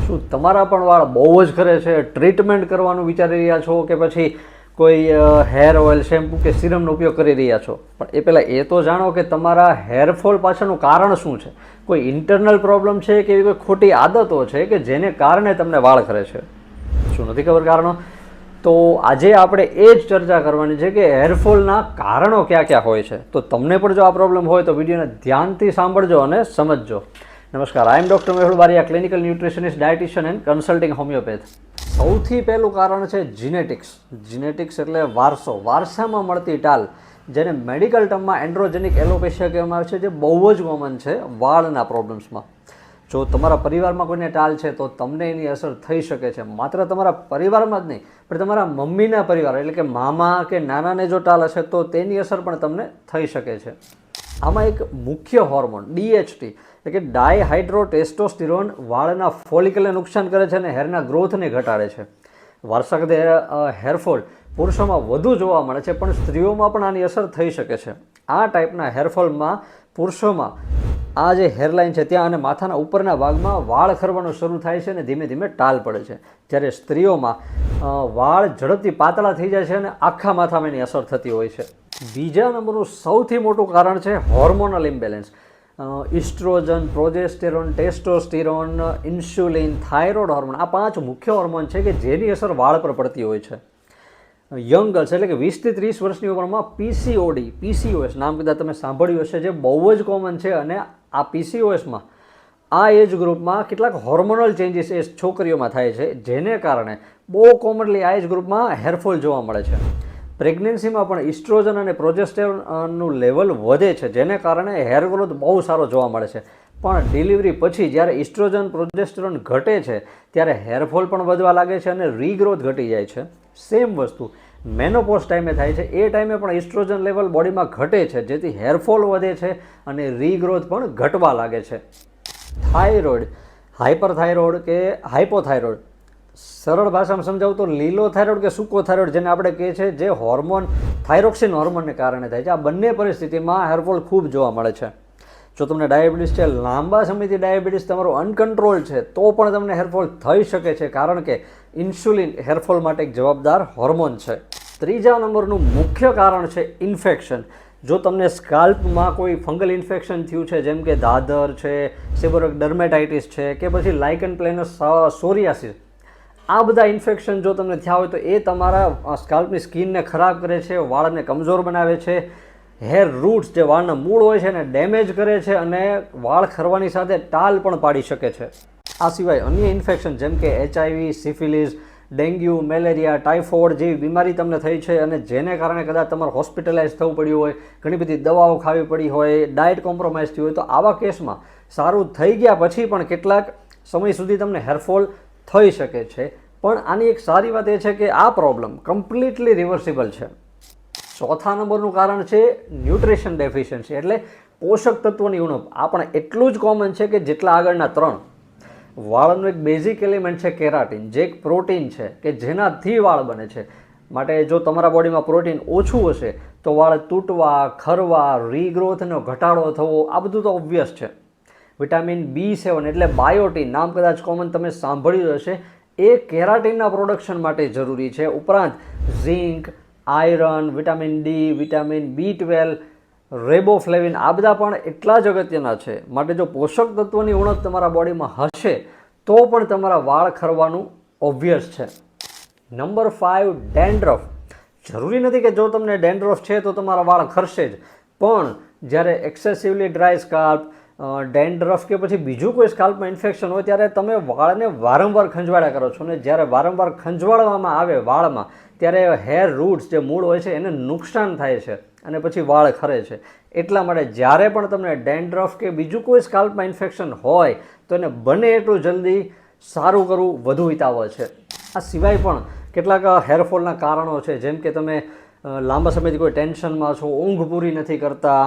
શું તમારા પણ વાળ બહુ જ ખરે છે, ટ્રીટમેન્ટ કરવાનું વિચારી રહ્યા છો કે પછી કોઈ હેર ઓઇલ, શેમ્પૂ કે સિરમનો ઉપયોગ કરી રહ્યા છો? પણ એ પહેલાં એ તો જાણો કે તમારા હેરફોલ પાછળનું કારણ શું છે. કોઈ ઇન્ટરનલ પ્રોબ્લેમ છે કે એવી કોઈ ખોટી આદતો છે કે જેને કારણે તમને વાળ ખરે છે? શું નથી ખબર કારણો? તો આજે આપણે એ જ ચર્ચા કરવાની છે કે હેરફોલના કારણો ક્યાં ક્યાં હોય છે. તો તમને પણ જો આ પ્રોબ્લેમ હોય તો વિડીયોને ધ્યાનથી સાંભળજો અને સમજજો. નમસ્કાર, I am doctor Mehul Baria, clinical nutritionist, dietitian and consulting homeopath. સૌથી પહેલું કારણ છે જીનેટિક્સ. જીનેટિક્સ એટલે વારસો, વારસામાં મળતી ટાલ, જેને મેડિકલ ટર્મમાં એન્ડ્રોજેનિક એલોપેશિયા કહેવામાં આવે છે, જે બહુ જ કોમન છે વાળના પ્રોબ્લેમ્સમાં. જો તમારા પરિવારમાં કોઈને ટાલ છે તો તમને એની અસર થઈ શકે છે. માત્ર તમારા પરિવારમાં જ નહીં, પણ તમારા મમ્મીના પરિવાર એટલે કે મામા કે નાનાને જો ટાલ હશે તો તેની અસર પણ તમને થઈ શકે છે. આમાં એક મુખ્ય હોર્મોન DHT એટલે કે ડાયહાઇડ્રોટેસ્ટોસ્ટેરોન વાળના ફોલિકલને નુકસાન કરે છે અને હેરના ગ્રોથને ઘટાડે છે. વારસાગત હેરફોલ પુરુષોમાં વધુ જોવા મળે છે, પણ સ્ત્રીઓમાં પણ આની અસર થઈ શકે છે. આ ટાઈપના હેરફોલમાં પુરુષોમાં આ જે હેરલાઇન છે ત્યાં અને માથાના ઉપરના ભાગમાં વાળ ખરવાનું શરૂ થાય છે અને ધીમે ધીમે ટાલ પડે છે. જ્યારે સ્ત્રીઓમાં વાળ ઝડપથી પાતળા થઈ જાય છે અને આખા માથામાં એની અસર થતી હોય છે. બીજા નંબરનું સૌથી મોટું કારણ છે hormonal imbalance. Oestrogen, progesterone, testosterone, insulin, thyroid hormone, આ 5 મુખ્ય હોર્મોન છે કે જેની અસર વાળ પર પડતી હોય છે. યંગ ગર્લ્સ એટલે કે 20 થી 30 વર્ષની ઉંમરમાં PCOS નામ કદાચ તમે સાંભળ્યું હશે, જે બહુ જ કોમન છે. અને આ PCOSમાં આ એજ ગ્રુપમાં કેટલાક હોર્મોનલ ચેન્જીસ એ છોકરીઓમાં થાય છે, જેને કારણે બહુ કોમનલી આ એજ ગ્રુપમાં હેરફોલ જોવા મળે છે. પ્રેગ્નન્સીમાં પણ ઇસ્ટ્રોજન અને પ્રોજેસ્ટેરોનનું લેવલ વધે છે, જેને કારણે હેર ગ્રોથ બહુ સારો જોવા મળે છે. પણ ડિલિવરી પછી જ્યારે ઇસ્ટ્રોજન, પ્રોજેસ્ટેરોન ઘટે છે ત્યારે હેરફોલ પણ વધવા લાગે છે અને રીગ્રોથ ઘટી જાય છે. સેમ વસ્તુ મેનોપોઝ ટાઈમે થાય છે. એ ટાઈમે પણ ઇસ્ટ્રોજન લેવલ બોડીમાં ઘટે છે, જેથી હેરફોલ વધે છે અને રીગ્રોથ પણ ઘટવા લાગે છે. થાઇરોઇડ, હાઇપરથાઇરોઇડ કે હાઇપોથાઇરોઇડ, સરળ ભાષામાં સમજાવું તો લીલો થાઇરોઇડ કે સૂકો થાઇરોઇડ જેને આપણે કહીએ છીએ, જે હોર્મોન થાઇરોક્સિન હોર્મોનને કારણે થાય છે. આ બંને પરિસ્થિતિમાં હેરફોલ ખૂબ જોવા મળે છે. જો તમને ડાયાબિટીસ છે, લાંબા સમયથી ડાયાબિટીસ તમારો અનકન્ટ્રોલ છે, તો પણ તમને હેરફોલ થઈ શકે છે, કારણ કે ઇન્સ્યુલિન હેરફોલ માટે એક જવાબદાર હોર્મોન છે. ત્રીજા નંબરનું મુખ્ય કારણ છે ઇન્ફેક્શન. જો તમને સ્કાલ્પમાં કોઈ ફંગલ ઇન્ફેક્શન થયું છે, જેમ કે દાદર છે, સેબોરિક ડર્મેટાઇટિસ છે કે પછી લાઇકન પ્લેનસ સોરિયાસિસ, આ બધા ઇન્ફેક્શન જો તમને થયા હોય તો એ તમારા સ્કાલ્પની સ્કિનને ખરાબ કરે છે, વાળને કમજોર બનાવે છે. હેર રૂટ્સ જે વાળના મૂળ હોય છે એને ડેમેજ કરે છે અને વાળ ખરવાની સાથે ટાલ પણ પાડી શકે છે. આ સિવાય અન્ય ઇન્ફેક્શન જેમ કે HIV, syphilis, dengue, malaria, typhoid જેવી બીમારી તમને થઈ છે અને જેને કારણે કદાચ તમારે હોસ્પિટલાઇઝ થવું પડ્યું હોય, ઘણી બધી દવાઓ ખાવી પડી હોય, ડાયટ કોમ્પ્રોમાઇઝ થયું હોય, તો આવા કેસમાં સારું થઈ ગયા પછી પણ કેટલાક સમય સુધી તમને હેરફોલ થઈ શકે છે. પણ આની એક સારી વાત એ છે કે આ પ્રોબ્લેમ કમ્પ્લીટલી રિવર્સિબલ છે. ચોથા નંબરનું કારણ છે ન્યુટ્રિશન ડેફિશિયન્સી એટલે પોષક તત્વોની ઉણપ. આ પણ એટલું જ કોમન છે કે જેટલા આગળના 3. વાળનું એક બેઝિક એલિમેન્ટ છે કેરાટીન, જે એક પ્રોટીન છે કે જેનાથી વાળ બને છે. માટે જો તમારા બોડીમાં પ્રોટીન ઓછું હશે તો વાળ તૂટવા, ખરવા, રીગ્રોથનો ઘટાડો થવો, આ બધું તો ઓબ્વિયસ છે. વિટામિન B7 એટલે બાયોટીન, નામ કદાચ કોમન તમે સાંભળ્યું હશે, એ કેરાટીનના પ્રોડક્શન માટે જરૂરી છે. ઉપરાંત zinc, iron, vitamin D, vitamin B12, રેબોફ્લેવિન, આ બધા પણ એટલા જ અગત્યના છે. માટે જો પોષક તત્વોની ઉણપ તમારા બોડીમાં હશે તો પણ તમારા વાળ ખરવાનું ઓબ્વિયસ છે. Number 5, dandruff. જરૂરી નથી કે જો તમને ડેન્ડ્રફ છે તો તમારા વાળ ખરશે જ, પણ જ્યારે એક્સેસિવલી ડ્રાય સ્કાલ્પ, ડેન્ડ્રફ કે પછી બીજું કોઈ સ્કાલ્પમાં ઇન્ફેક્શન હોય ત્યારે તમે વાળને વારંવાર ખંજવાળ્યા કરો છો, અને જ્યારે વારંવાર ખંજવાળવામાં આવે વાળમાં ત્યારે હેર રૂટ્સ જે મૂળ હોય છે એને નુકસાન થાય છે અને પછી વાળ ખરે છે. એટલા માટે જ્યારે પણ તમને ડેન્ડ્રફ કે બીજું કોઈ સ્કાલ્પમાં ઇન્ફેક્શન હોય તો એને બને એટલું જલ્દી સારું કરવું વધુ હિતાવહ છે. આ સિવાય પણ કેટલાક હેરફોલના કારણો છે, જેમ કે તમે લાંબા સમયથી કોઈ ટેન્શનમાં છો, ઊંઘ પૂરી નથી કરતા,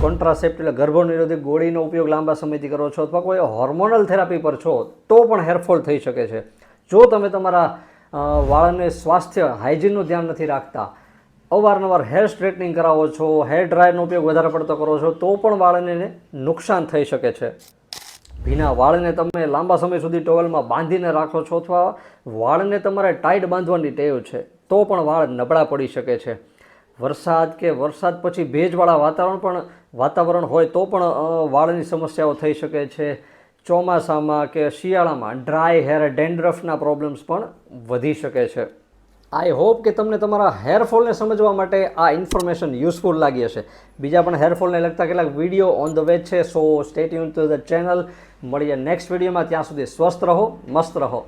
કોન્ટ્રાસેપ્ટિવ એટલે ગર્ભનિરોધક ગોળીનો ઉપયોગ લાંબા સમયથી કરો છો, અથવા કોઈ હોર્મોનલ થેરાપી પર છો તો પણ હેરફોલ થઈ શકે છે. જો તમે તમારા વાળને સ્વાસ્થ્ય હાઇજીનનું ધ્યાન નથી રાખતા, અવારનવાર હેર સ્ટ્રેટનિંગ કરાવો છો, હેર ડ્રાયરનો ઉપયોગ વધારે પડતો કરો છો, તો પણ વાળને નુકસાન થઈ શકે છે. ભીના વાળને તમે લાંબા સમય સુધી ટોવેલમાં બાંધીને રાખો છો અથવા વાળને તમારે ટાઈટ બાંધવાની ટેવ છે તો પણ વાળ નબળા પડી શકે છે. વરસાદ કે વરસાદ પછી ભેજવાળા વાતાવરણ હોય તો પણ વાળની સમસ્યાઓ થઈ શકે છે. ચોમાસામાં કે શિયાળામાં ડ્રાય હેર ડેન્ડ્રફના પ્રોબ્લેમ્સ પણ વધી શકે છે. આઈ હોપ કે તમને તમારા હેરફોલને સમજવા માટે આ ઇન્ફોર્મેશન યુઝફુલ લાગી હશે. બીજા પણ હેરફોલને લગતા કેટલાક વિડીયો ઓન ધ વે છે, સો stay tune to the channel. મળીએ નેક્સ્ટ વિડીયોમાં. ત્યાં સુધી સ્વસ્થ રહો, મસ્ત રહો.